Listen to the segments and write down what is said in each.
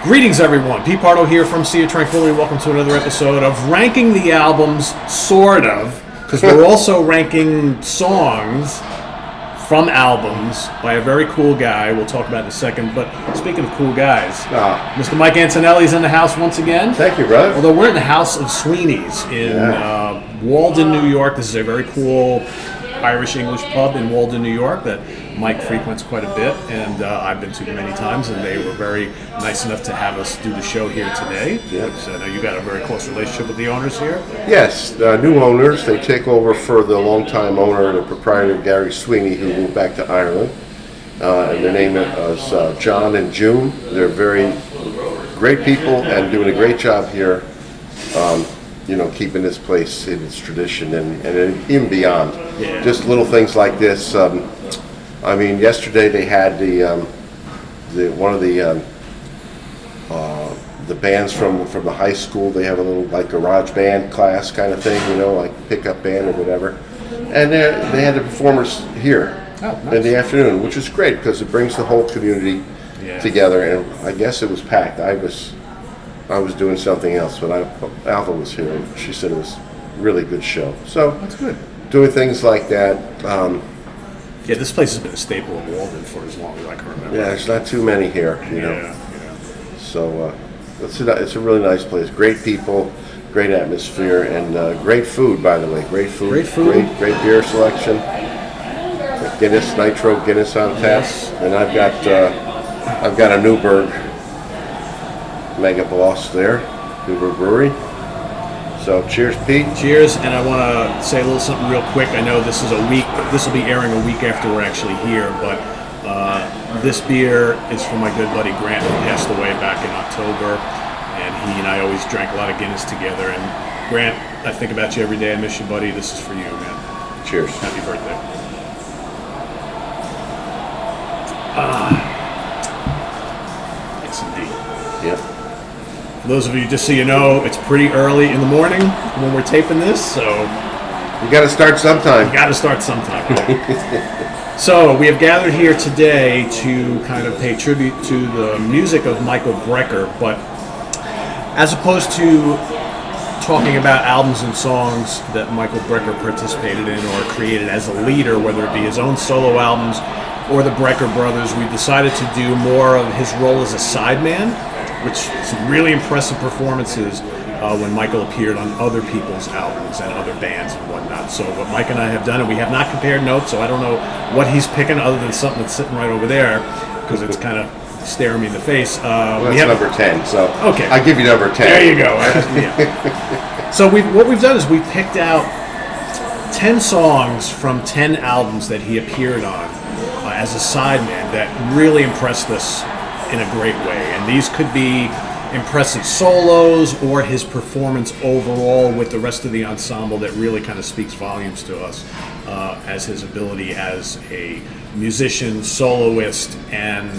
Greetings, everyone. Pete Pardo here from Sea of Tranquility. Welcome to another episode of Ranking the Albums, sort of, because we're also ranking songs from albums by a very cool guy we'll talk about in a second. But speaking of cool guys, Mr. Mike Antonelli is in the house once again. Thank you, brother. Although we're in the House of Sweeney's in Walden, New York. This is a very cool Irish-English pub in Walden, New York that Mike frequents quite a bit, and I've been to many times, and they were very nice enough to have us do the show here today. Yes. I know you got a very close relationship with the owners here. Yes, new owners. They take over for the longtime owner, the proprietor, Gary Sweeney, who moved back to Ireland. And their name is John and June. They're very great people and doing a great job here, keeping this place in its tradition and even beyond. Yeah. Just little things like this. Yesterday they had one of the bands from the high school. They have a little like garage band class kind of thing, like pickup band or whatever. And they had the performers here in the afternoon, which is great because it brings the whole community together. And I guess it was packed. I was doing something else, but Alva was here, and she said it was a really good show. So That's good. Doing things like that. This place has been a staple of Walden for as long as I can remember. Yeah, there's not too many here, So it's a really nice place. Great people, great atmosphere, and great food, by the way. Great food. Great beer selection. Guinness, Nitro Guinness on tap. Yes. And I've got a Newburgh Mega Boss there, Newburgh Brewery. So cheers, Pete. Cheers, and I want to say a little something real quick. I know this will be airing a week after we're actually here, but this beer is from my good buddy Grant, who passed away back in October, and he and I always drank a lot of Guinness together. And Grant, I think about you every day. I miss you, buddy. This is for you, man. Cheers. Happy birthday. Yes, indeed. Yep. For those of you, just so you know, it's pretty early in the morning when we're taping this, so You got to start sometime. you got to start sometime. So we have gathered here today to kind of pay tribute to the music of Michael Brecker, but as opposed to talking about albums and songs that Michael Brecker participated in or created as a leader, whether it be his own solo albums or the Brecker brothers, we decided to do more of his role as a sideman, which some really impressive performances when Michael appeared on other people's albums and other bands and whatnot. So what Mike and I have done, and we have not compared notes, so I don't know what he's picking other than something that's sitting right over there, because it's kind of staring me in the face. That's number 10, so okay. I give you number 10. There you go. So what we've done is we picked out 10 songs from 10 albums that he appeared on as a sideman that really impressed us in a great way. And these could be impressive solos or his performance overall with the rest of the ensemble that really kind of speaks volumes to us as his ability as a musician, soloist, and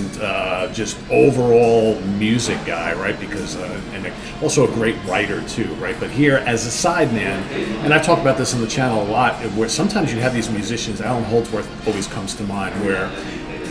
just overall music guy, right? Because and also a great writer too, right? But here as a sideman, and I've talked about this on the channel a lot, where sometimes you have these musicians. Alan Holdsworth always comes to mind, where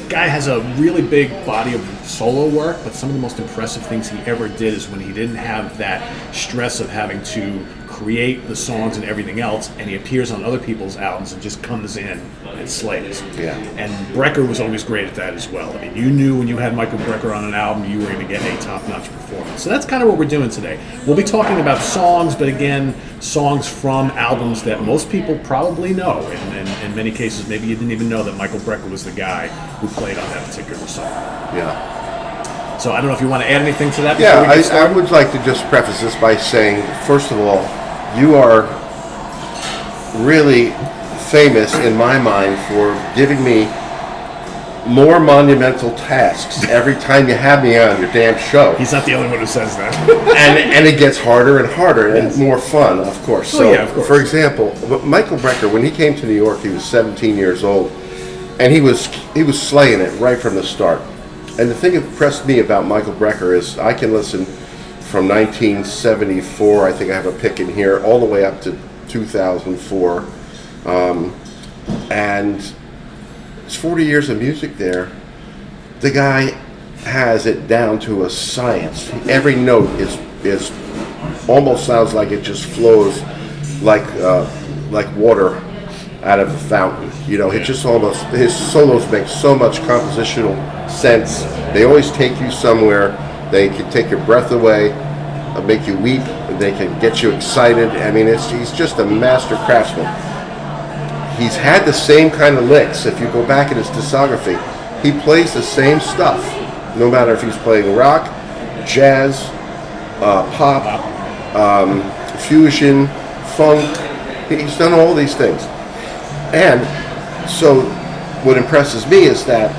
guy has a really big body of solo work, but some of the most impressive things he ever did is when he didn't have that stress of having to create the songs and everything else, and he appears on other people's albums and just comes in and slays. Yeah. And Brecker was always great at that as well. I mean, you knew when you had Michael Brecker on an album, you were going to get a top-notch performance. So that's kind of what we're doing today. We'll be talking about songs, but again, songs from albums that most people probably know. And in many cases, maybe you didn't even know that Michael Brecker was the guy who played on that particular song. Yeah. So I don't know if you want to add anything to that. Yeah, I would like to just preface this by saying, first of all, you are really famous in my mind for giving me more monumental tasks every time you have me on your damn show. He's not the only one who says that. and it gets harder and harder and more fun, of course. So, yeah, of course. For example, Michael Brecker, when he came to New York, he was 17 years old, and he was slaying it right from the start. And the thing that impressed me about Michael Brecker is I can listen from 1974, I think I have a pick in here, all the way up to 2004. And it's 40 years of music there. The guy has it down to a science. Every note is almost sounds like it just flows like water out of a fountain. It just almost, his solos make so much compositional sense. They always take you somewhere. They can take your breath away, make you weep. They can get you excited. I mean, he's just a master craftsman. He's had the same kind of licks. If you go back in his discography, he plays the same stuff. No matter if he's playing rock, jazz, pop, fusion, funk. He's done all these things. And so what impresses me is that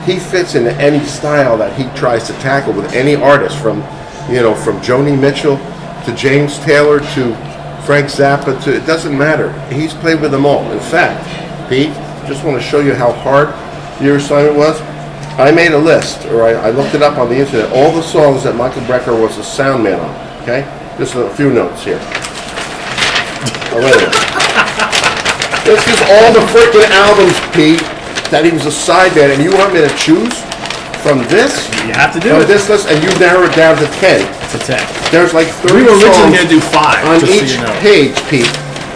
he fits into any style that he tries to tackle with any artist, from Joni Mitchell to James Taylor to Frank Zappa to, it doesn't matter. He's played with them all. In fact, Pete, just want to show you how hard your assignment was. I made a list, or I looked it up on the internet, all the songs that Michael Brecker was a sound man on, okay? Just a few notes here. All right. This is all the freaking albums, Pete, that he was a sideman, and you want me to choose from this? You have to do it. This list, and you narrow it down to 10. It's a 10. There's like 30 we were originally songs going to do 5 on just each so you know. page, Pete.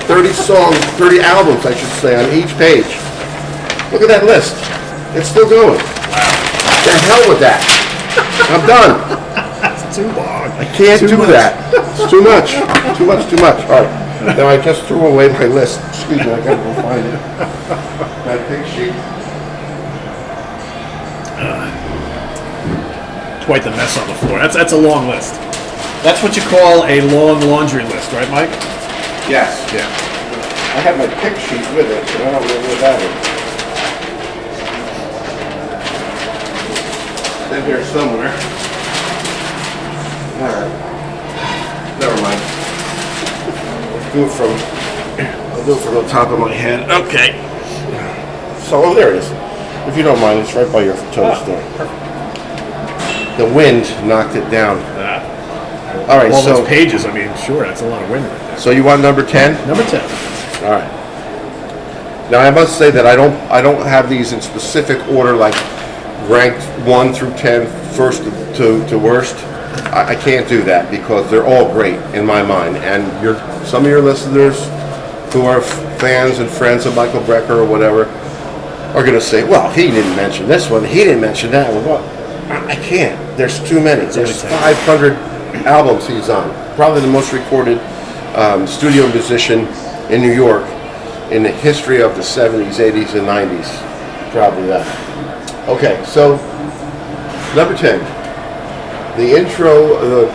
30 songs, 30 albums, I should say, on each page. Look at that list. It's still going. The hell with that. I'm done. That's too long. I can't do that. It's too much. Too much. All right. Now I just threw away my list. Excuse me, I gotta go find it. My pink sheet. Quite the mess on the floor. That's a long list. That's what you call a long laundry list, right, Mike? Yes. Yeah. I have my pick sheet with it, but I don't know where that is. It's in here somewhere. Alright. Never mind. I'll do it from the top of my head. Okay. So, there it is. If you don't mind, it's right by your toes there. The wind knocked it down. All right, all so those pages, I mean, sure, that's a lot of wind right there. So you want number 10? Number 10. All right. Now I must say that I don't have these in specific order, like ranked 1 through 10, first to worst. I can't do that because they're all great in my mind. And some of your listeners who are fans and friends of Michael Brecker or whatever are going to say, well, he didn't mention this one, he didn't mention that one. Well, I can't. There's too many. There's 500 albums he's on. Probably the most recorded studio musician in New York in the history of the 70s, 80s, and 90s. Probably that. Okay, so number 10. The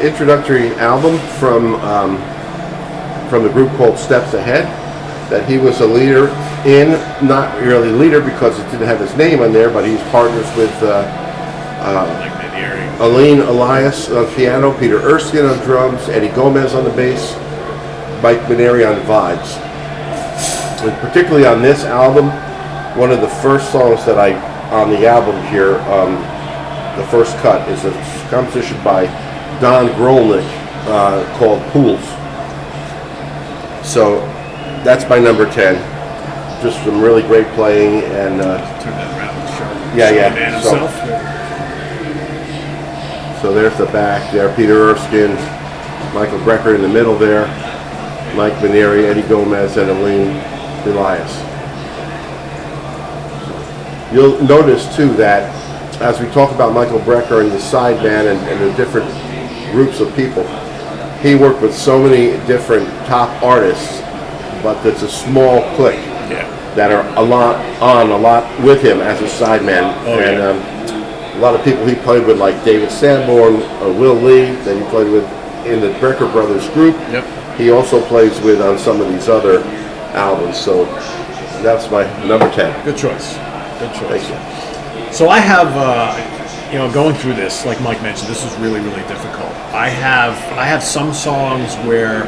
introductory album from the group called Steps Ahead, that he was a leader in, not really leader because it didn't have his name on there, but he's partners with Aline Elias on piano, Peter Erskine on drums, Eddie Gomez on the bass, Mike Maneri on vibes. And particularly on this album, one of the first songs on the album here, the first cut, is a composition by Don Grolnick called Pools. So that's my number 10. Just some really great playing and turn that around and show yeah. the man himself. So there's the back there, Peter Erskine, Michael Brecker in the middle there, Mike Maneri, Eddie Gomez, and Aline Elias. You'll notice too that as we talk about Michael Brecker and the sideman and the different groups of people, he worked with so many different top artists, but it's a small clique that are a lot with him as a sideman. A lot of people he played with, like David Sanborn, Will Lee, that he played with in the Brecker Brothers group. Yep. He also plays with on some of these other albums. So that's my number 10. Good choice. Thank you. So I have, going through this, like Mike mentioned, this is really, really difficult. I have some songs where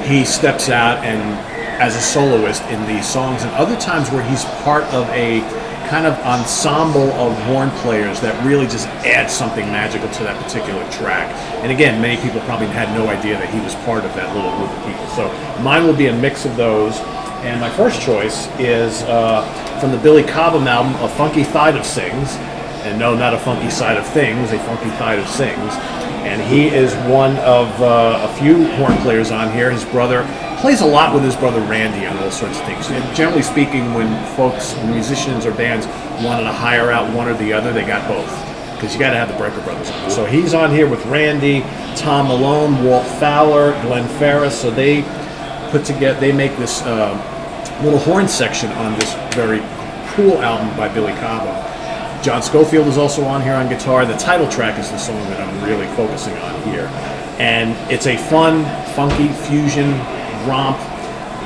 he steps out and as a soloist in these songs, and other times where he's part of a kind of ensemble of horn players that really just add something magical to that particular track. And again, many people probably had no idea that he was part of that little group of people. So mine will be a mix of those. And my first choice is from the Billy Cobham album, A Funky Thide of Sings. And no, not a funky side of things, a funky side of sings. And he is one of a few horn players on here. His brother plays a lot with his brother Randy on all sorts of things. And generally speaking, when folks, musicians or bands wanted to hire out one or the other, they got both. Because you got to have the Brecker brothers on. So he's on here with Randy, Tom Malone, Walt Fowler, Glenn Ferris. So they put together, they make this little horn section on this very cool album by Billy Cobham. John Scofield is also on here on guitar. The title track is the song that I'm really focusing on here. And it's a fun, funky fusion romp,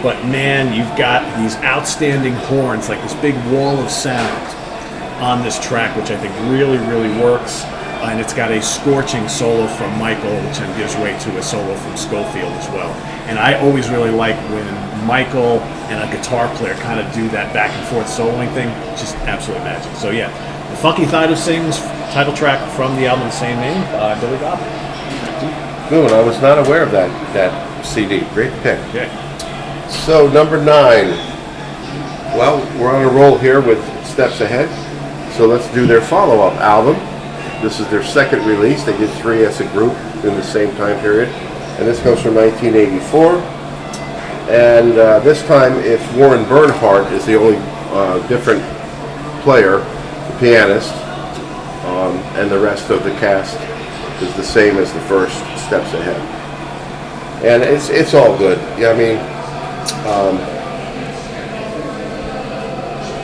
but man, you've got these outstanding horns, like this big wall of sound on this track, which I think really, really works. And it's got a scorching solo from Michael, which then gives way to a solo from Scofield as well. And I always really like when Michael and a guitar player kind of do that back and forth soloing thing. Just absolute magic. So yeah, The Funky Side of Sings, title track from the album of the same name, Billy Cobham. Good. I was not aware of that CD. Great pick. Okay. So number 9. Well, we're on a roll here with Steps Ahead. So let's do their follow-up album. This is their second release. They did 3 as a group in the same time period. And this comes from 1984. And this time it's Warren Bernhardt is the only different player, the pianist, and the rest of the cast is the same as the first Steps Ahead. And it's all good. Yeah, I mean,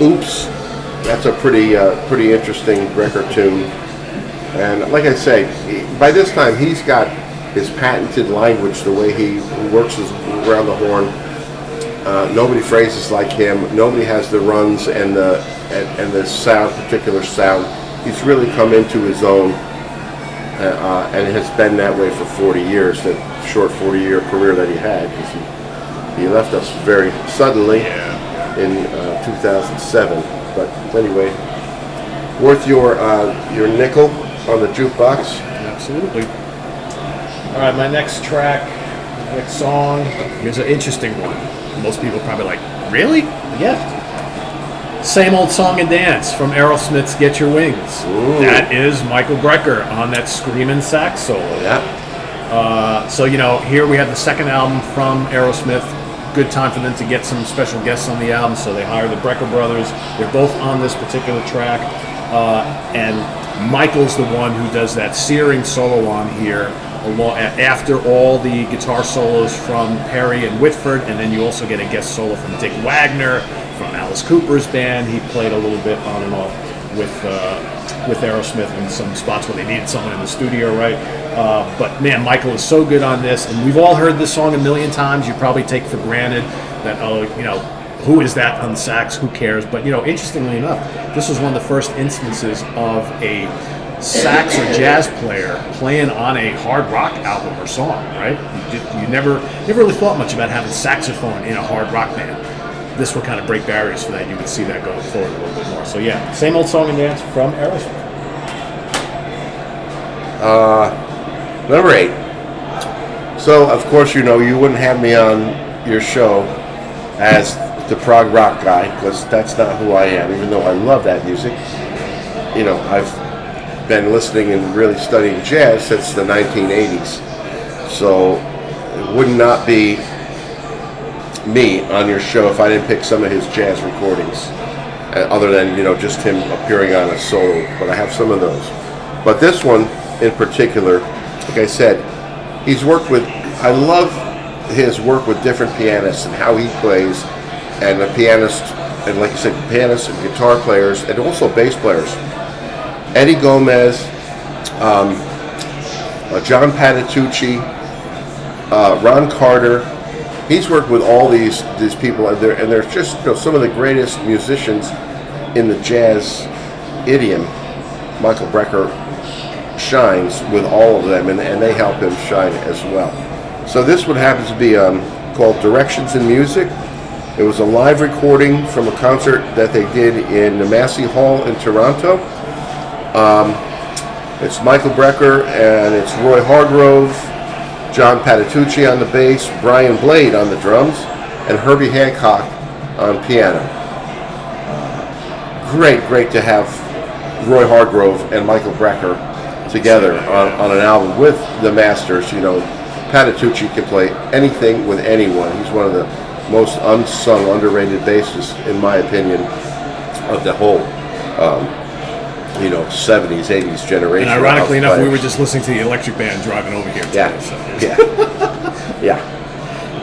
Oops, that's a pretty interesting record tune. And like I say, by this time he's got his patented language, the way he works around the horn. Nobody phrases like him. Nobody has the runs and the particular sound. He's really come into his own, and it has been that way for 40 years. That short 40-year career that he had, because he left us very suddenly in 2007. But anyway, worth your nickel on the jukebox. Absolutely. All right, my next track, next song, here's an interesting one. Most people are probably like, really? Yeah. Same Old Song and Dance from Aerosmith's Get Your Wings. Ooh. That is Michael Brecker on that screaming sax solo. Yeah. So, here we have the second album from Aerosmith. Good time for them to get some special guests on the album, so they hire the Brecker brothers. They're both on this particular track. And Michael's the one who does that searing solo on here, after all the guitar solos from Perry and Whitford, and then you also get a guest solo from Dick Wagner, from Alice Cooper's band. He played a little bit on and off with Aerosmith in some spots where they needed someone in the studio, right? But man, Michael is so good on this, and we've all heard this song a million times. You probably take for granted that, who is that on sax? Who cares? But interestingly enough, this was one of the first instances of a sax or jazz player playing on a hard rock album or song, right? You never really thought much about having saxophone in a hard rock band. This will kind of break barriers for that. You can see that going forward a little bit more. So yeah, Same Old Song and Dance from Aerosmith. Number 8. So of course you wouldn't have me on your show as the prog rock guy, because that's not who I am, even though I love that music. I've been listening and really studying jazz since the 1980s, so it would not be me on your show if I didn't pick some of his jazz recordings, other than just him appearing on a solo, but I have some of those. But this one in particular, like I said, I love his work with different pianists and how he plays, and the pianist, and like you said, pianists and guitar players, and also bass players. Eddie Gomez, John Patitucci, Ron Carter. He's worked with all these people, and they're just some of the greatest musicians in the jazz idiom. Michael Brecker shines with all of them, and they help him shine as well. So this one happens to be called Directions in Music. It was a live recording from a concert that they did in the Massey Hall in Toronto. It's Michael Brecker, and it's Roy Hargrove, John Patitucci on the bass, Brian Blade on the drums, and Herbie Hancock on piano. Great to have Roy Hargrove and Michael Brecker together on an album with the masters. Patitucci can play anything with anyone. He's one of the most unsung, underrated bassists, in my opinion, of the whole 70s, 80s generation. And ironically enough, we were just listening to the Electric Band driving over here today. Yeah.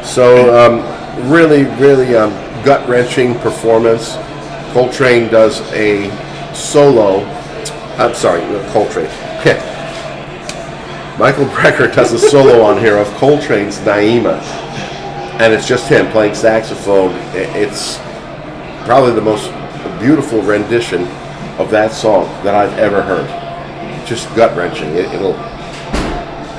So really, really gut-wrenching performance. Coltrane does a solo. I'm sorry, Coltrane. Michael Brecker does a solo on here of Coltrane's Naima. And it's just him playing saxophone. It's probably the most beautiful rendition of that song that I've ever heard. Just gut-wrenching. It'll.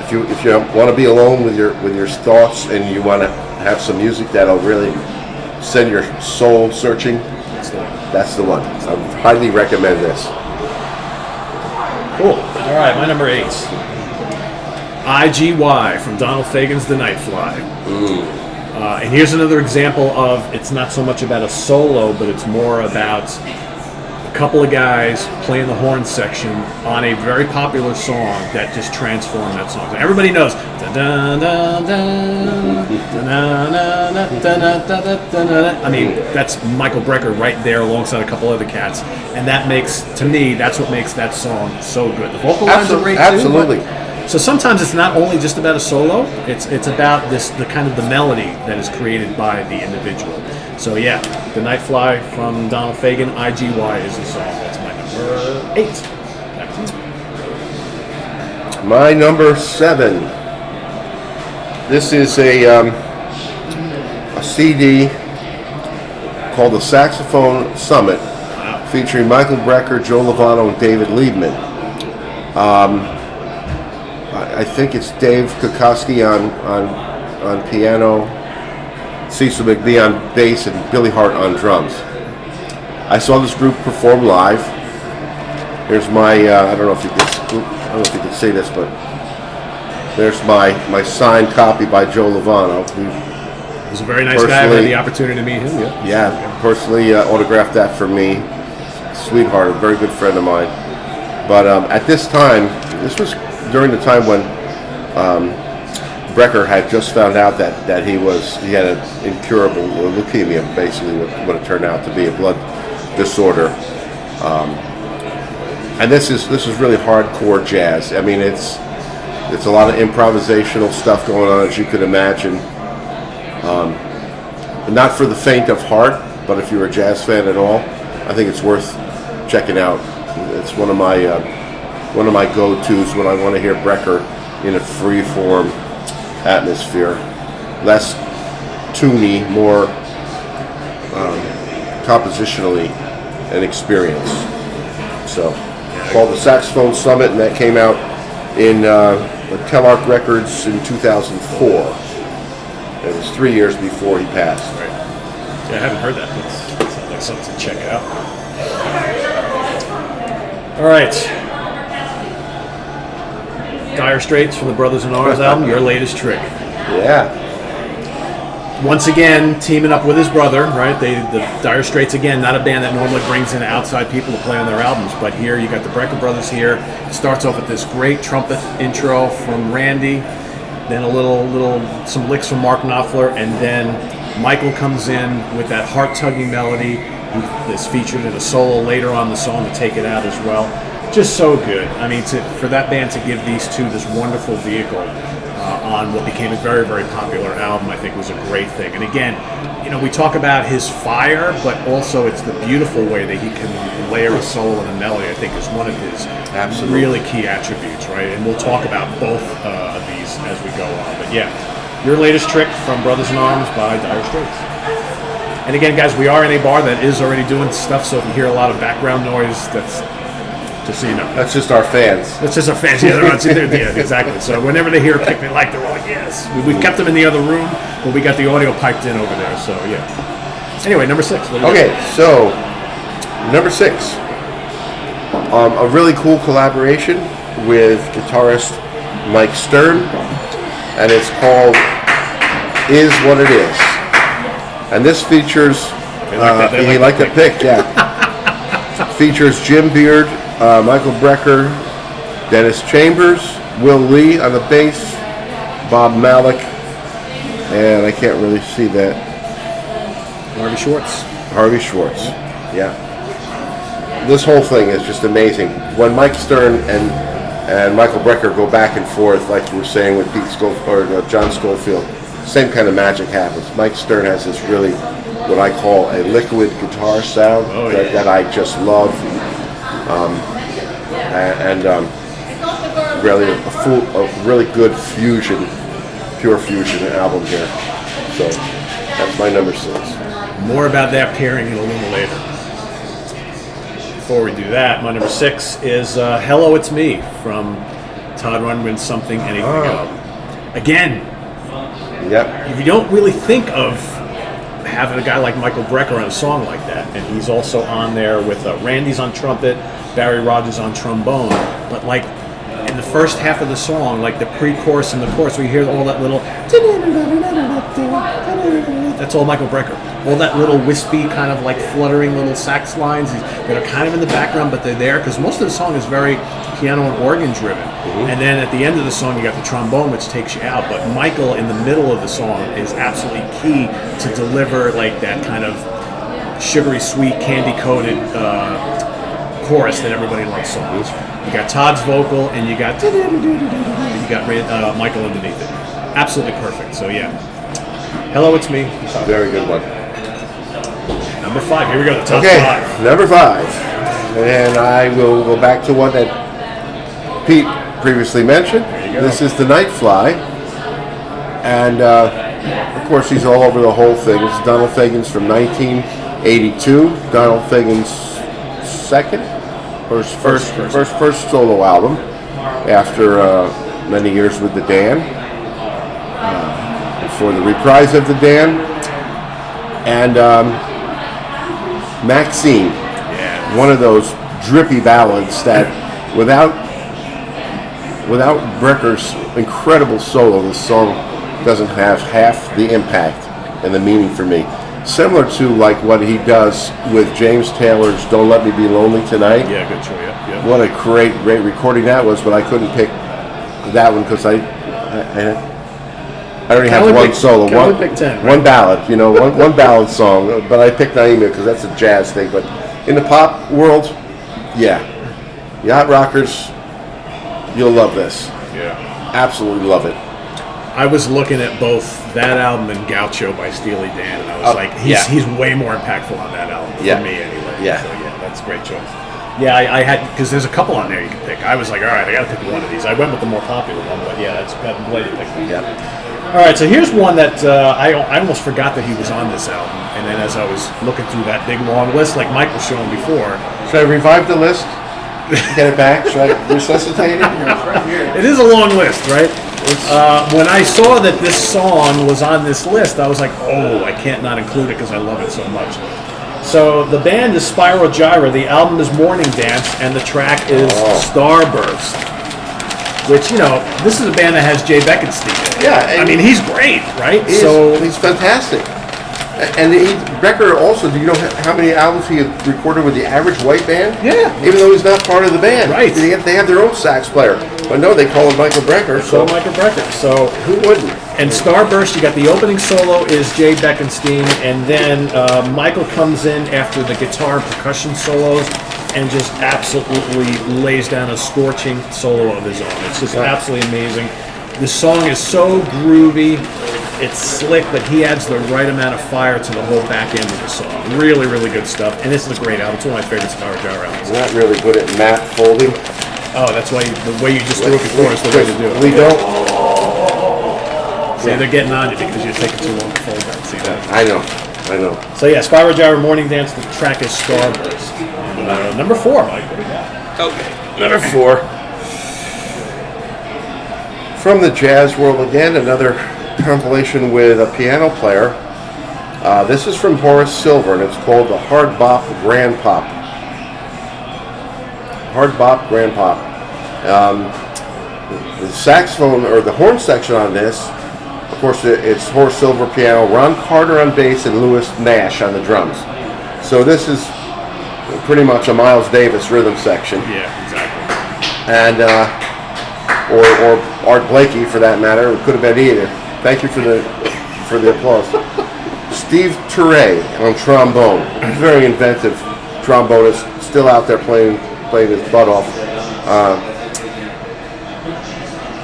If you want to be alone with your thoughts and you want to have some music that'll really send your soul searching, that's the one. I highly recommend this. Cool. All right, my number 8. IGY from Donald Fagen's The Night Fly. And here's another example of it's not so much about a solo, but it's more about a couple of guys playing the horn section on a very popular song that just transformed that song. Everybody knows. I mean, that's Michael Brecker right there alongside a couple other cats. And that makes, to me, that's what makes that song so good. The vocal lines are great too. Absolutely. So sometimes it's not only just about a solo; it's about the kind of the melody that is created by the individual. So yeah, "The Night Fly" from Donald Fagen, IGY is the song. That's my number 8. Back to you. My number 7. This is a CD called the Saxophone Summit, featuring Michael Brecker, Joe Lovano, and David Liebman. I think it's Dave Kukoski on piano, Cecil McBee on bass, and Billy Hart on drums. I saw this group perform live. Here's my I don't know if you can see this, but there's my signed copy by Joe Lovano. He was a very nice guy. I had the opportunity to meet him. Yeah, personally autographed that for me. Sweetheart, a very good friend of mine. But at this time, this was during the time when Brecker had just found out that he had an incurable leukemia, basically what it turned out to be, a blood disorder. And this is really hardcore jazz. I mean, it's a lot of improvisational stuff going on, as you could imagine. Not for the faint of heart, but if you're a jazz fan at all, I think it's worth checking out. It's one of my go-tos when I want to hear Brecker in a free-form atmosphere, less toony, more compositionally an experience. So, called the Saxophone Summit, and that came out in Telarc Records in 2004. It was 3 years before he passed. Right. Yeah, I haven't heard that. That sounds like something to check out. All right. Dire Straits from the Brothers in Arms album, Your Latest Trick. Yeah. Once again, teaming up with his brother, right? The Dire Straits, again, not a band that normally brings in outside people to play on their albums, but here you got the Brecker brothers here. It starts off with this great trumpet intro from Randy, then some licks from Mark Knopfler, and then Michael comes in with that heart-tugging melody that's featured in a solo later on the song to take it out as well. Just so good. I mean, for that band to give these two this wonderful vehicle on what became a very, very popular album, I think was a great thing. And again, we talk about his fire, but also it's the beautiful way that he can layer a solo and a melody, I think is one of his really key attributes, right? And we'll talk about both of these as we go on. But yeah, Your Latest Trick from Brothers in Arms by Dire Straits. And again, guys, we are in a bar that is already doing stuff, so if you hear a lot of background noise, that's just so you know. That's just our fans. That's just our fans. Yeah, yeah, exactly. So whenever they hear a pick they like, they're like, yes. We've kept them in the other room, but we got the audio piped in over there. So yeah. Anyway, number 6. Okay, so number 6, a really cool collaboration with guitarist Mike Stern, and it's called "Is What It Is." And this features, you like that pick, yeah. Features Jim Beard Michael Brecker, Dennis Chambers, Will Lee on the bass, Bob Malik, and I can't really see that. Harvey Schwartz. Yeah. This whole thing is just amazing. When Mike Stern and Michael Brecker go back and forth, like you were saying with John Schofield, same kind of magic happens. Mike Stern has this really, what I call a liquid guitar sound that I just love, really a really good fusion, pure fusion album here. So that's my number 6. More about that pairing in a little later. Before we do that, my number 6 is Hello, It's Me from Todd Rundgren's Something Anything album. Again, if you don't really think of having a guy like Michael Brecker on a song like that, and he's also on there with Randy's on trumpet, Barry Rogers on trombone, but like in the first half of the song, like the pre-chorus and the chorus, we hear all that little, that's all Michael Brecker. All that little wispy kind of like fluttering little sax lines that are kind of in the background, but they're there because most of the song is very piano and organ driven. And then at the end of the song, you got the trombone, which takes you out. But Michael in the middle of the song is absolutely key to deliver like that kind of sugary sweet, candy coated chorus that everybody loves so much. You got Todd's vocal, and you got Michael underneath it. Absolutely perfect. So yeah, Hello, It's Me. Very good one. Number 5. Here we go. The top 5. Number 5, and I will go back to one that Pete previously mentioned. This is The Night Fly, and of course he's all over the whole thing. It's Donald Fagen's from 1982. Donald Fagen's first solo album after many years with the Dan, before the reprise of the Dan, and Maxine, one of those drippy ballads that without Brecker's incredible solo, this song doesn't have half the impact and the meaning for me. Similar to like what he does with James Taylor's "Don't Let Me Be Lonely Tonight." Yeah, good choice. Yeah. What a great recording that was, but I couldn't pick that one because I already have one solo, one ballad, one ballad song. But I picked Naima because that's a jazz thing. But in the pop world, Yacht Rockers, you'll love this. Yeah, absolutely love it. I was looking at both that album and Gaucho by Steely Dan, and I was like, he's way more impactful on that album for me anyway. Yeah. So yeah, that's a great choice. Yeah, I had, because there's a couple on there you can pick. I was like, all right, I got to pick one of these. I went with the more popular one, but yeah, I'm glad you picked that. Yeah. All right, so here's one that I almost forgot that he was on this album, and then as I was looking through that big long list, like Mike was showing before. Should I revive the list? Get it back? Should I resuscitate it? It is a long list, right? When I saw that this song was on this list, I was like, oh, I can't not include it because I love it so much. So the band is Spiral Gyra, the album is Morning Dance, and the track is Starburst. Which, this is a band that has Jay Beckenstein in it. Yeah. I mean, he's great, right? He's fantastic. And Brecker also, do you know how many albums he had recorded with the Average White Band? Yeah. Even though he's not part of the band. Right. They have their own sax player. But no, they call him Michael Brecker. So Michael Brecker. So who wouldn't? And Starburst, you got the opening solo is Jay Beckenstein, and then Michael comes in after the guitar and percussion solos and just absolutely lays down a scorching solo of his own. It's just absolutely amazing. The song is so groovy. It's slick, but he adds the right amount of fire to the whole back end of the song. Really, really good stuff. And this is a great album. It's one of my favorite Spiral Gyra albums. We're not really good at map folding. Oh, that's why the way you just threw it before is the way to do it. We don't. See, they're getting on you because you're taking too long to fold that. See that? I know. So yeah, Spiral Gyra, Morning Dance. The track is Starburst. Number 4, Mike. What do you got? Okay. Number 4. From the jazz world again, another compilation with a piano player. This is from Horace Silver, and it's called the Hard Bop Grand Pop. Hard Bop Grand Pop. The saxophone or the horn section on this, of course, it's Horace Silver piano, Ron Carter on bass, and Louis Nash on the drums. So this is pretty much a Miles Davis rhythm section. Yeah, exactly. And or Art Blakey for that matter. It could have been either. Thank you for the applause. Steve Turre on trombone. Very inventive trombonist. Still out there playing his butt off.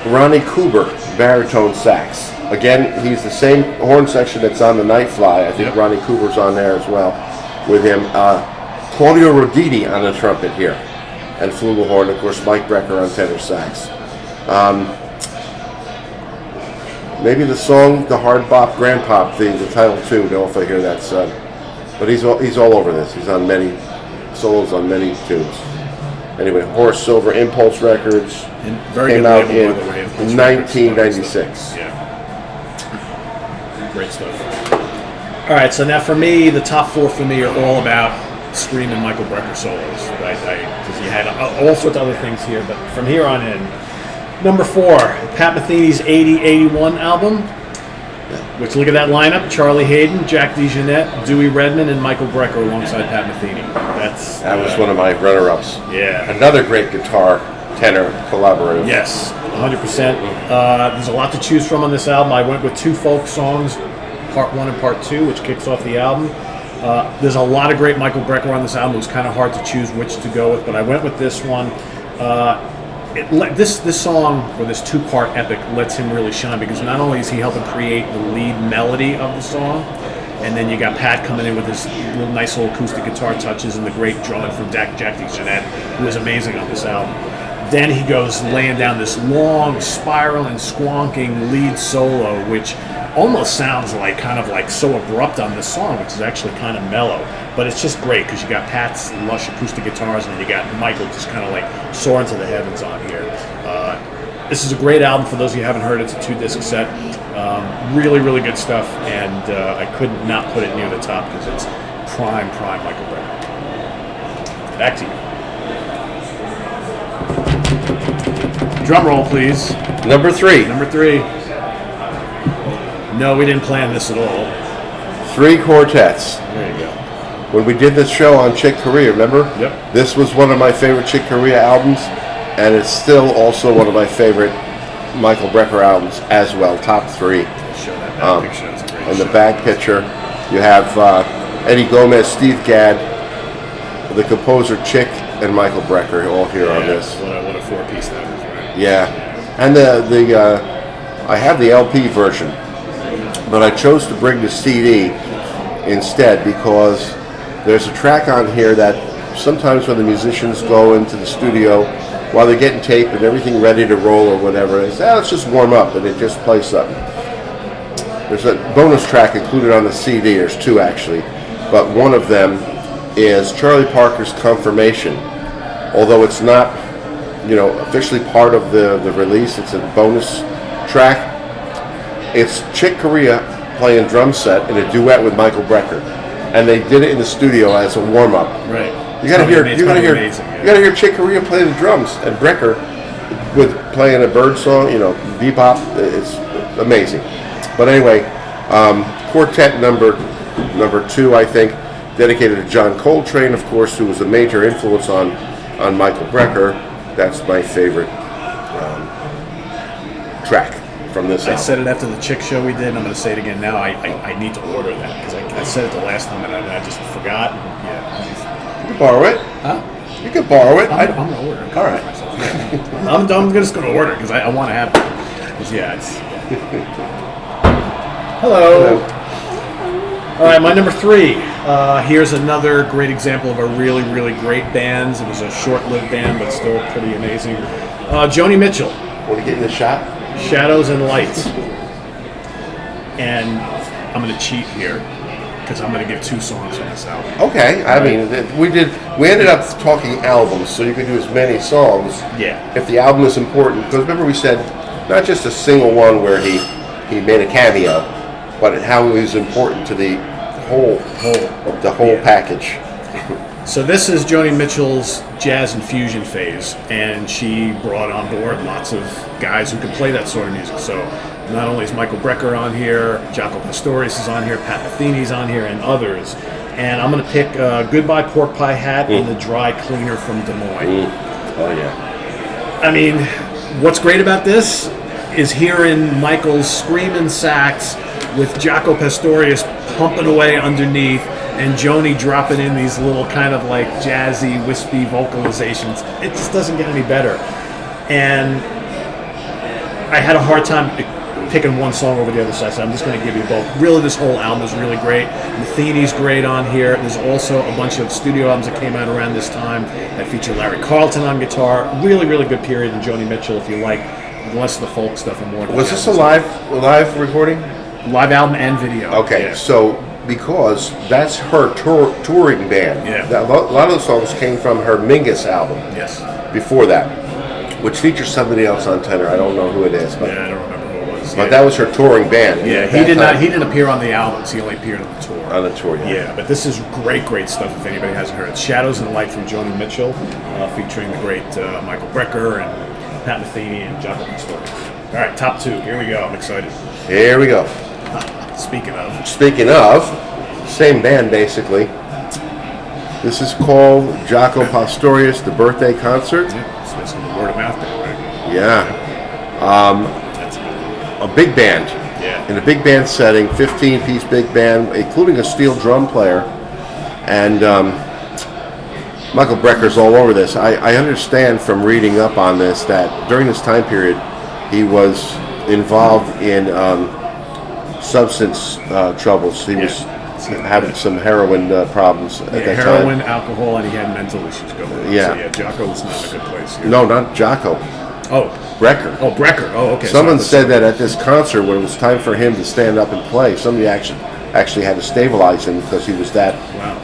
Ronnie Cooper, baritone sax. Again, he's the same horn section that's on the Nightfly. I think Ronnie Cooper's on there as well with him. Claudio Roditi on the trumpet here and flugelhorn. Of course, Mike Brecker on tenor sax. Maybe the song, the hard bop, grand pop, the title tune. Don't know if I hear that son. But he's all over this. He's on many solos on many tunes. Anyway, Horace Silver, Impulse Records, came out in 1996. Yeah. Great stuff. All right, so now for me, the top 4 for me are all about screaming Michael Brecker solos, right? Because you had all sorts of other things here, but from here on in, number 4, Pat Metheny's 80-81 album, which, look at that lineup: Charlie Hayden, Jack DeJohnette, Dewey Redman, and Michael Brecker alongside Pat Metheny. That was one of my runner-ups. Yeah. Another great guitar tenor collaborative. Yes, 100%. There's a lot to choose from on this album. I went with 2 folk songs, part 1 and part 2, which kicks off the album. There's a lot of great Michael Brecker on this album. It was kind of hard to choose which to go with, but I went with this one. This song, or this 2-part epic, lets him really shine, because not only is he helping create the lead melody of the song, and then you got Pat coming in with his little nice little acoustic guitar touches and the great drumming from Jack DeJohnette, who is amazing on this album. Then he goes laying down this long, spiraling, squonking lead solo, which almost sounds like kind of like so abrupt on this song, which is actually kind of mellow. But it's just great because you got Pat's lush acoustic guitars, and then you got Michael just kind of like soaring to the heavens on here. This is a great album for those of you who haven't heard it. It's a 2-disc set. Really, really good stuff, and I could not put it near the top because it's prime Michael Brecker. Back to you. Drum roll, please. Number 3. No, we didn't plan this at all. 3 quartets. There you go. When we did this show on Chick Corea, remember? Yep. This was one of my favorite Chick Corea albums, and it's still also one of my favorite Michael Brecker albums as well. Top 3. I'll show that back picture. It's a great In the shot. back picture, you have Eddie Gomez, Steve Gadd, the composer Chick, and Michael Brecker all here on this. What a 4-piece that is, right? Yeah, and I have the LP version, but I chose to bring the CD instead because there's a track on here that sometimes when the musicians go into the studio while they're getting tape and everything ready to roll or whatever, they say, let's just warm up, and it just plays something. There's a bonus track included on the CD. There's 2 actually, but one of them is Charlie Parker's Confirmation. Although it's not, officially part of the release, it's a bonus track. It's Chick Corea playing drum set in a duet with Michael Brecker, and they did it in the studio as a warm up. Right. You gotta hear Chick Corea play the drums and Brecker with playing a bird song, bebop. It's amazing. But anyway, quartet number 2, I think, dedicated to John Coltrane, of course, who was a major influence on Michael Brecker. That's my favorite track from this album. I said it after the Chick show we did, and I'm going to say it again now. I need to order that because I said it the last time and I just forgot. Yeah. You can borrow it. Huh? You can borrow it. I'm going to order it. All right. I'm just going to order it because I want to have it. It's... Hello. All right, my number 3. Here's another great example of a really, really great band. It was a short-lived band, but still pretty amazing. Joni Mitchell. Want to get in the shot? Shadows and Lights. And I'm going to cheat here because I'm going to give 2 songs from this album. Okay, I mean, we ended up talking albums, so you could do as many songs. Yeah. If the album is important, because remember we said not just a single one where he made a cameo, but how he was important to the whole package. So this is Joni Mitchell's jazz and fusion phase, and she brought on board lots of guys who can play that sort of music. So not only is Michael Brecker on here, Jaco Pastorius is on here, Pat Metheny's on here, and others. And I'm going to pick Goodbye Pork Pie Hat and the Dry Cleaner from Des Moines. Oh, yeah. I mean, what's great about this is hearing Michael's screaming sax with Jaco Pastorius pumping away underneath, and Joni dropping in these little kind of like jazzy, wispy vocalizations. It just doesn't get any better. And I had a hard time picking one song over the other side, so I'm just going to give you both. Really, this whole album is really great. Metheny's great on here. There's also a bunch of studio albums that came out around this time that feature Larry Carlton on guitar. Really, really good period in Joni Mitchell if you like less of the folk stuff and more. Was this a live recording? Live album and video. Okay, yeah. so because that's her touring band. Yeah. A lot of the songs came from her Mingus album. Yes. Before that, which features somebody else on tenor. I don't know who it is, but Yeah, I don't remember who it was. but that was her touring band. Yeah, And he at did that not. He didn't appear on the albums. He only appeared on the tour. on the tour. Yeah, but this is great stuff if anybody hasn't heard it. Shadows and Light from Joni Mitchell, featuring the great Michael Brecker and Pat Metheny and Jaco Pastorius. All right, top two. Here we go. I'm excited. Here we go. Speaking of, Same band basically. This is called Jaco Pastorius, the birthday concert. yeah, so this is the word of mouth thing, right? Yeah. That's good. A big band. Yeah. In a big band setting, 15-piece big band, including a steel drum player. And Michael Brecker's all over this. I understand from reading up on this that during this time period, he was involved in substance troubles. He was having some heroin problems at that heroin, time. alcohol, and he had mental issues going on. Yeah. So yeah, Jaco was not in a good place here. No, not Jaco. Oh. Brecker. Oh, Brecker. Oh, okay. Someone said that at this concert, when it was time for him to stand up and play, somebody actually had to stabilize him because he was that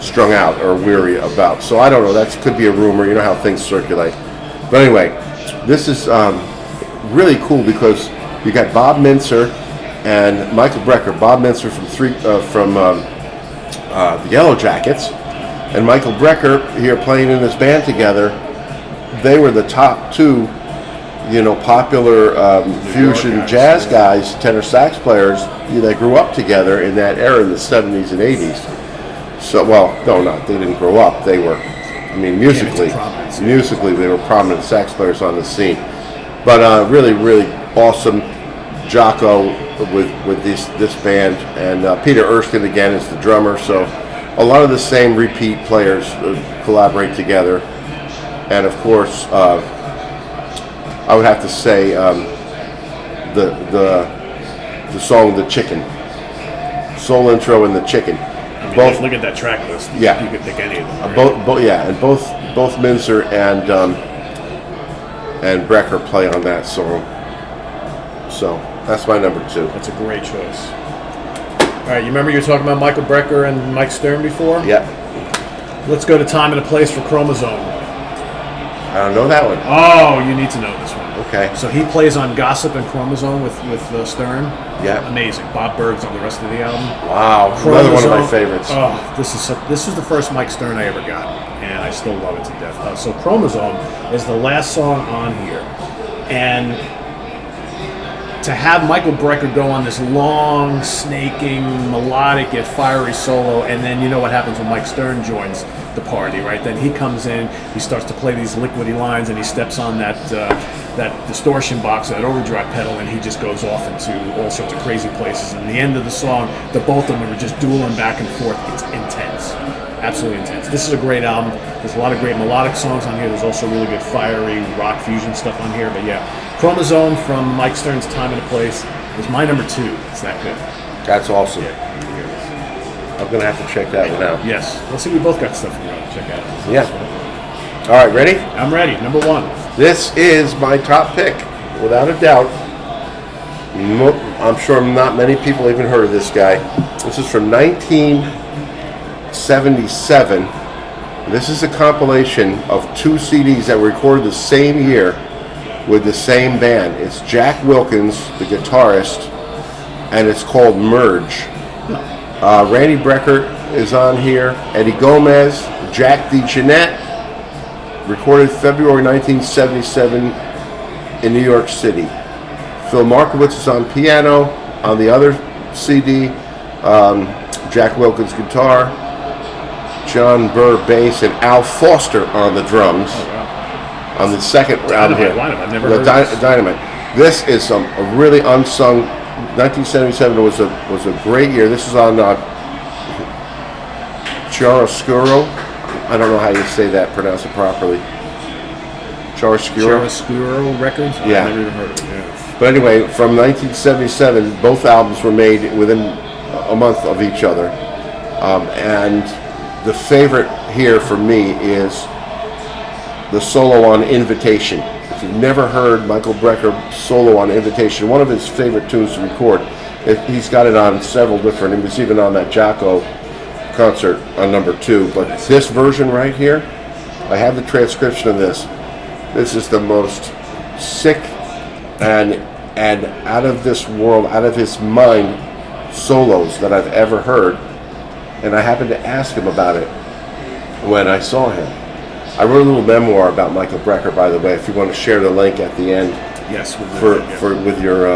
strung out or weary about. So I don't know. That could be a rumor. You know how things circulate. But anyway, this is really cool because you got Bob Mintzer and Michael Brecker. Bob Mintzer from the Yellow Jackets, and Michael Brecker here playing in this band together. They were the top two, popular fusion jazz guys, tenor sax players. They grew up together in that era in the 70s and 80s. So, they didn't grow up. They were, musically they were prominent sax players on the scene. But really, really awesome. Jaco with this band, and Peter Erskine again is the drummer. So a lot of the same repeat players collaborate together. And of course, I would have to say the song "The Chicken," soul intro and "The Chicken." Both look at that track list. Yeah, you could pick any of them. Right? Both Mintzer and Brecker play on that song. So that's my number two. That's a great choice. All right, you remember you were talking about Michael Brecker and Mike Stern before? Yeah. Let's go to Time and a Place for Chromosome. I don't know that one. Oh, you need to know this one. Okay. So he plays on Gossip and Chromosome with Stern. Yeah. Amazing. Bob Berg's on the rest of the album. Wow. Another one of my favorites. Oh, this is the first Mike Stern I ever got, and I still love it to death. So Chromosome is the last song on here, and to have Michael Brecker go on this long, snaking, melodic yet fiery solo, and then you know what happens when Mike Stern joins the party, right? Then he comes in, he starts to play these liquidy lines, and he steps on that distortion box, that overdrive pedal, and he just goes off into all sorts of crazy places. And the end of the song, the both of them are just dueling back and forth. It's intense. Absolutely intense. This is a great album. There's a lot of great melodic songs on here. There's also really good fiery rock fusion stuff on here. But yeah, Chromosome from Mike Stern's Time and a Place is my number two. It's that good. That's awesome. Yeah, you can hear this. I'm gonna have to check that one out. Yes. Let's see. We both got stuff we want to check out. Yeah. All right, ready? I'm ready. Number one. This is my top pick, without a doubt. I'm sure not many people even heard of this guy. This is from 1977. This is a compilation of two CDs that were recorded the same year with the same band. It's Jack Wilkins, the guitarist, and it's called Merge. Randy Brecker is on here. Eddie Gomez, Jack DeJohnette, recorded February 1977 in New York City. Phil Markowitz is on piano. On the other CD, Jack Wilkins guitar, John Burr bass, and Al Foster on the drums. Oh, wow. On the second album here. I've never heard of this. Dynamite. This is a really unsung. 1977 was a great year. This is on Chiaroscuro. I don't know how you say that, pronounce it properly. Chiaroscuro Records? Yeah. I've never even heard of it. Yeah. But anyway, from 1977, both albums were made within a month of each other. And the favorite here for me is the solo on Invitation. If you've never heard Michael Brecker solo on Invitation, one of his favorite tunes to record, he's got it on several different, it was even on that Jocko concert on number 2. But this version right here, I have the transcription of this. This is the most sick and out of this world, out of his mind solos that I've ever heard. And I happened to ask him about it when I saw him. I wrote a little memoir about Michael Brecker, by the way, if you want to share the link at the end. Yes. With your,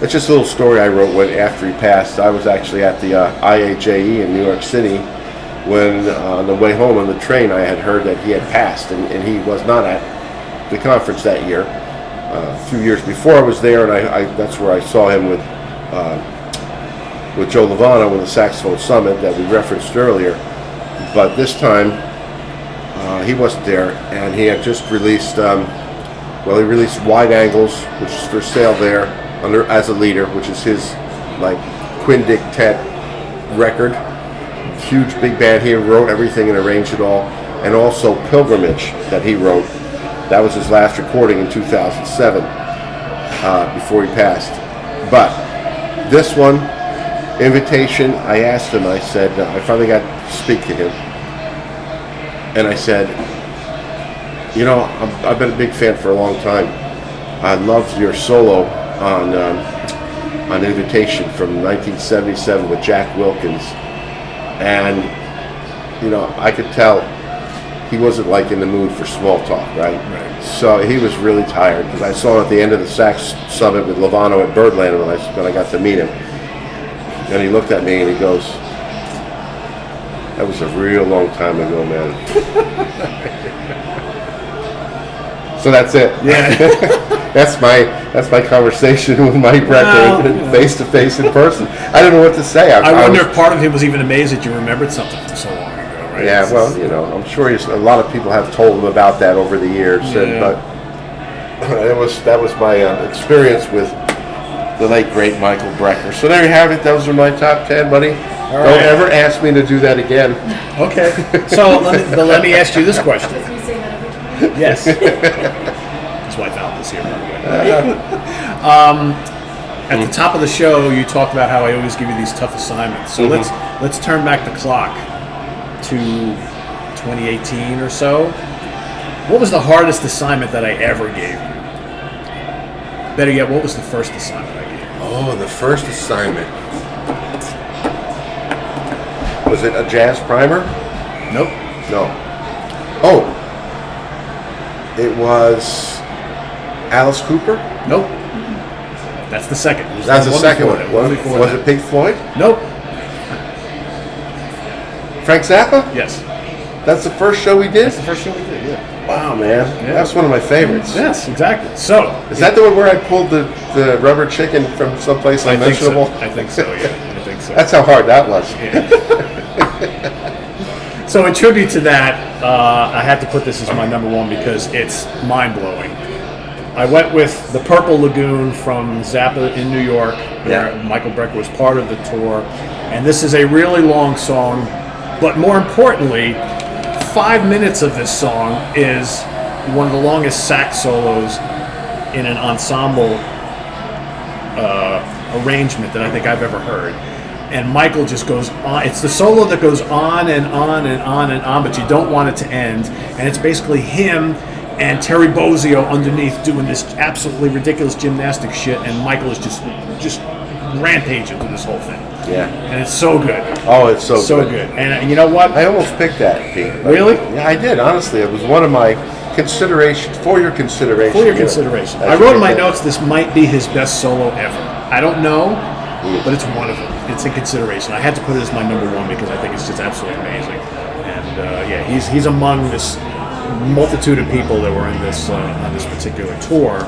it's just a little story I wrote after he passed. I was actually at the IAJE in New York City when on the way home on the train I had heard that he had passed, and he was not at the conference that year. A few years before I was there, and I that's where I saw him with Joe Lovano with the Saxophone Summit that we referenced earlier. But this time, he wasn't there, and he had just released, he released Wide Angles, which is for sale there under as a leader, which is his like quintet record. Huge big band. He wrote everything and arranged it all, and also Pilgrimage that he wrote. That was his last recording in 2007 before he passed. But this one, Invitation, I asked him, I said, I finally got to speak to him. And I said, you know, I've been a big fan for a long time. I loved your solo on Invitation from 1977 with Jack Wilkins. And, you know, I could tell he wasn't like in the mood for small talk, right? So he was really tired because I saw him at the end of the Sax Summit with Lovano at Birdland when I got to meet him. And he looked at me and he goes, that was a real long time ago, man. So that's it. Yeah. That's my conversation with Mike Brecker, face to face in person. I don't know what to say. I wonder if part of him was even amazed that you remembered something from so long ago, right? Yeah, well, you know, I'm sure a lot of people have told him about that over the years, but that was my experience with the late great Michael Brecker. So there you have it. Those are my top 10, buddy. All right. Don't ever ask me to do that again. Okay. So let me ask you this question. Yes. His wife Al is here, by the way. At the top of the show, you talked about how I always give you these tough assignments. So let's turn back the clock to 2018 or so. What was the hardest assignment that I ever gave you? Better yet, what was the first assignment I gave you? Oh, the first assignment. Was it a jazz primer? Nope. No. Oh. It was Alice Cooper? Nope. That's the second. That's the second one. Was it Pink Floyd? Nope. Frank Zappa? Yes. That's the first show we did? That's the first show we did, yeah. Wow, man. Yeah. That's one of my favorites. Yes, exactly. So, is that the one where I pulled the rubber chicken from someplace unmentionable? I think so, yeah. I think so. That's how hard that was. Yeah. So in tribute to that, I had to put this as my number one because it's mind-blowing. I went with The Purple Lagoon from Zappa in New York, where Michael Brecker was part of the tour. And this is a really long song, but more importantly, 5 minutes of this song is one of the longest sax solos in an ensemble arrangement that I think I've ever heard. And Michael just goes on. It's the solo that goes on and on and on and on, but you don't want it to end. And it's basically him and Terry Bozzio underneath doing this absolutely ridiculous gymnastic shit, and Michael is just rampaging through this whole thing. Yeah. And it's so good. Oh, it's so good. And you know what? I almost picked that, Pete. Really? Yeah, I did. Honestly, it was one of my considerations for your consideration. For your consideration. I wrote in my notes this might be his best solo ever. I don't know, but it's one of them. It's in consideration. I had to put it as my number one because I think it's just absolutely amazing. And he's among this multitude of people that were in this on this particular tour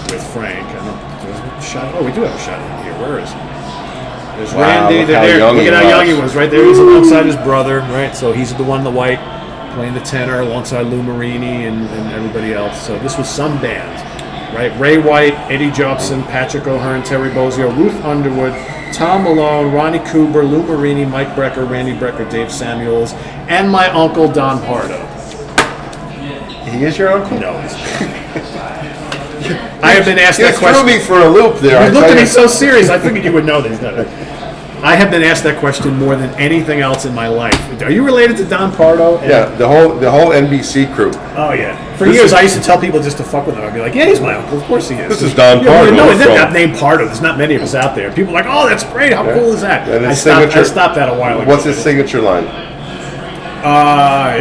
with Frank. I don't know, do we have a shot? Oh, we do have a shot in here. Where is he? There's Randy. Look at how young he was. Right there, he's alongside his brother. Right, so he's the one in the white, playing the tenor alongside Lou Marini and everybody else. So this was some band, right? Ray White, Eddie Jobson, Patrick O'Hearn, Terry Bozzio, Ruth Underwood, Tom Malone, Ronnie Cooper, Lou Marini, Mike Brecker, Randy Brecker, Dave Samuels, and my uncle Don Pardo. He is your uncle? No, he's not. I have been asked that question. You threw me for a loop there. You looked at me so serious. I figured you would know this. I have been asked that question more than anything else in my life. Are you related to Don Pardo? Yeah, the whole NBC crew. Oh yeah. For years, I used to tell people just to fuck with him. I'd be like, "Yeah, he's my uncle. Of course he is." This is Don Pardo. No, he's not named Pardo. There's not many of us out there. People are like, "Oh, that's great. How cool is that?" And I stopped that a while ago. What's his signature line?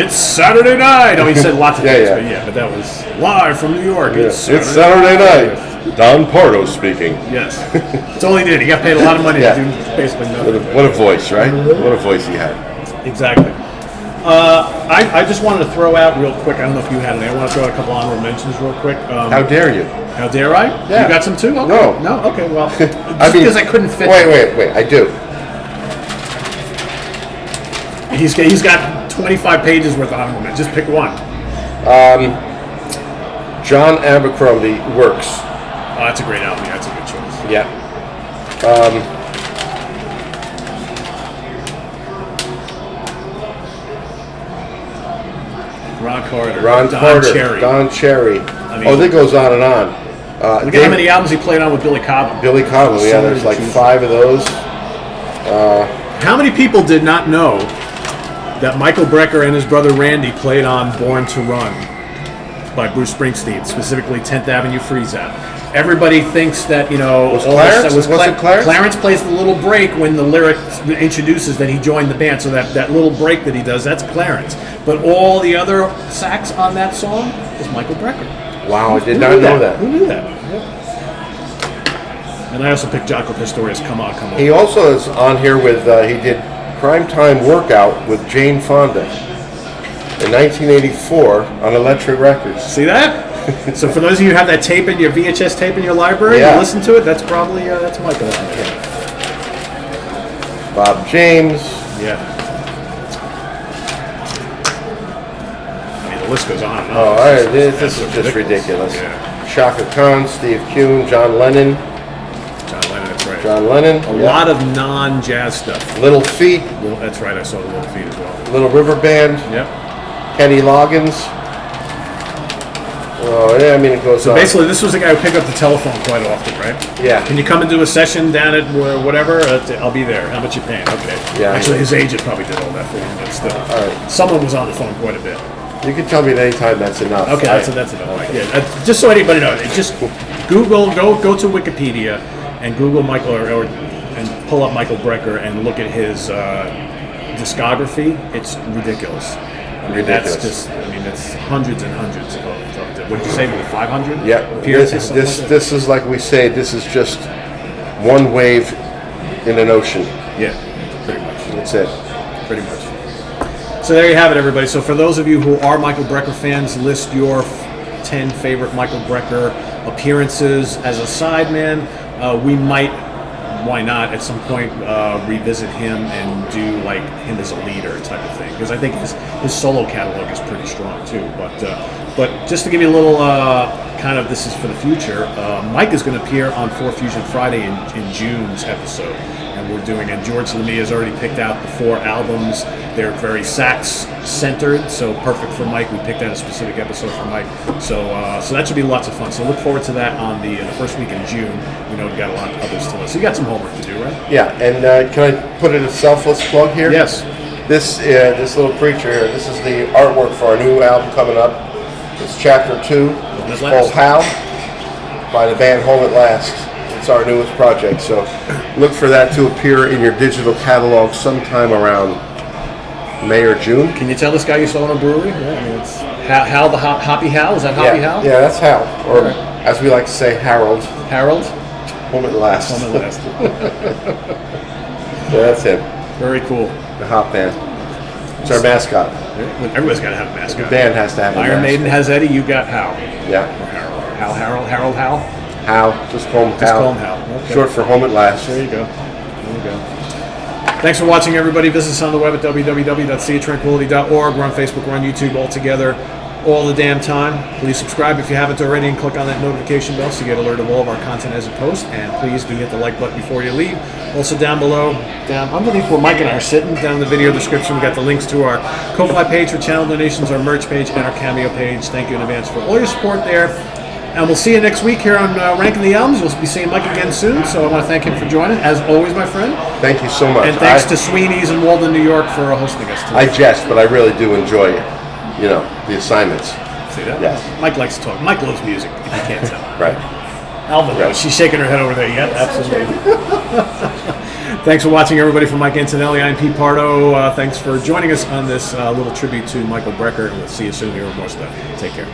It's Saturday night. Oh, he said lots of things, yeah. but that was live from New York. Yeah. It's Saturday night. Don Pardo speaking. Yes. That's all he did. He got paid a lot of money to do basically nothing. What a voice, right? What a voice he had. Exactly. I just wanted to throw out real quick, I don't know if you had any, I want to throw out a couple honorable mentions real quick. How dare you? How dare I? Yeah. You got some too? Okay. No. No? Okay, well, I mean, because I couldn't fit. Wait, I do. He's got 25 pages worth of honorable mentions. Just pick one. John Abercrombie Works. Oh, that's a great album. Yeah, that's a good choice. Yeah. Ron Carter. Don Cherry. I mean, that goes on and on. Look at how many albums he played on with Billy Cobham. Billy Cobham, yeah, there's like 5 of those. How many people did not know that Michael Brecker and his brother Randy played on Born to Run by Bruce Springsteen, specifically 10th Avenue Freeze-Out? Everybody thinks that, Was it Clarence? Clarence plays the little break when the lyric introduces that he joined the band, so that little break that he does, that's Clarence. But all the other sax on that song is Michael Brecker. Wow, I did not know that. Who knew that? Yep. And I also picked Jaco Pastorius, Come On, Come On. He also is on here with, he did Primetime Workout with Jane Fonda in 1984 on Electric Records. See that? So for those of you who have that tape in your VHS tape in your library, you listen to it, that's probably, that's Michael. Bob James. Yeah. I mean, the list goes on and on. Oh, all right, this is just ridiculous. Yeah. Shaka Khan, Steve Kuhn, John Lennon. John Lennon, that's right. John Lennon. A lot of non-jazz stuff. Little Feat. That's right, I saw the Little Feet as well. Little River Band. Yep. Kenny Loggins. Oh, yeah, I mean, it goes on. Basically, this was the guy who picked up the telephone quite often, right? Yeah. Can you come and do a session down at whatever? I'll be there. How much you paying? Okay. Yeah. Actually, his agent probably did all that for him, but still. All right. Someone was on the phone quite a bit. You can tell me at any time that's enough. Okay, that's enough. Okay. Yeah. Just so anybody knows, just Google, go to Wikipedia and Google Michael and pull up Michael Brecker and look at his discography. It's ridiculous. I mean, that's just, it's hundreds and hundreds of what did you say, 500? Yeah. Appearances? This is like we say, this is just one wave in an ocean. Yeah, pretty much. That's it. Pretty much. So there you have it, everybody. So for those of you who are Michael Brecker fans, list your 10 favorite Michael Brecker appearances as a sideman. We might, why not, at some point revisit him and do like him as a leader type of thing, because I think his solo catalog is pretty strong too. But just to give you a little kind of, this is for the future, Mike is going to appear on 4 Fusion Friday in June's episode, and George Lamia has already picked out the 4 albums. They're very sax centered, so perfect for Mike. We picked out a specific episode for Mike, so that should be lots of fun. So look forward to that on the first week in June. We know we've got a lot of others to list. So you got some homework to do, right? Yeah, and can I put in a selfless plug here? Yes. This little creature here, this is the artwork for our new album coming up. It's Chapter 2. It's called How, by the band Home at Last. It's It's our newest project, so look for that to appear in your digital catalog sometime around May or June. Can you tell this guy you saw in a brewery? Yeah, I mean, it's Hal the Hoppy Hal. Is that Hoppy Hal? Yeah, that's Hal, or as we like to say, Harold. Harold? Home at last. Home at last. Yeah, that's him. Very cool. The Hop Band. It's our mascot. Everybody's got to have a mascot. The band has to have a Iron mascot. Maiden has Eddie. You got Hal. Yeah. Harold. Hal. Just call him Hal. Just call him Hal. Okay. Short for Home at Last. There you go. Thanks for watching, everybody. Visit us on the web at www.seatranquility.org. We're on Facebook. We're on YouTube all together, all the damn time. Please subscribe if you haven't already and click on that notification bell so you get alert of all of our content as it posts. And please do hit the like button before you leave. Also down below, down underneath where Mike and I are sitting, down in the video description, we've got the links to our Ko-Fi page for channel donations, our merch page, and our Cameo page. Thank you in advance for all your support there. And we'll see you next week here on Ranking the Albums. You'll be seeing Mike again soon, so I want to thank him for joining, as always, my friend. Thank you so much. And thanks to Sweeney's in Walden, New York, for hosting us today. I jest, but I really do enjoy it. The assignments. See that? Yes. Mike likes to talk. Mike loves music, if you can't tell. Right. Alvin, Right. she's shaking her head over there. Yep, absolutely. Thanks for watching, everybody. From Mike Antonelli, I'm Pete Pardo. Thanks for joining us on this little tribute to Michael Brecker, and we'll see you soon here with more stuff. Take care.